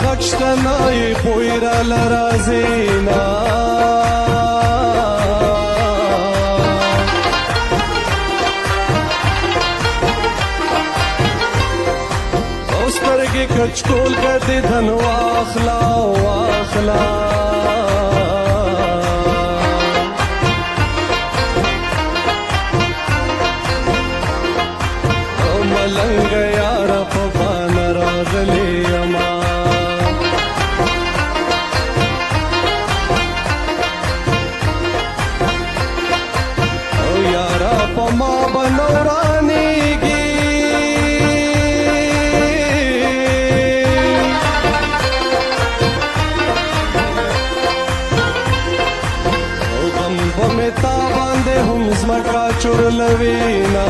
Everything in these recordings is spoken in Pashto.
غچتنای پویرا لرازینا اوسترگی کچکول کردی دن واخلا واخلا ملنگ یارا پپان راغلی اما او یارا پما بنورانیگی او غم بمتا باندے هم زمکا چورلوینا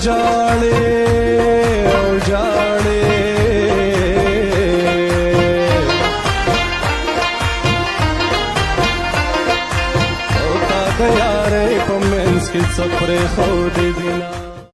جاړې او جاړې او تا د یارې په منځ کې څه پرېښودې دي نه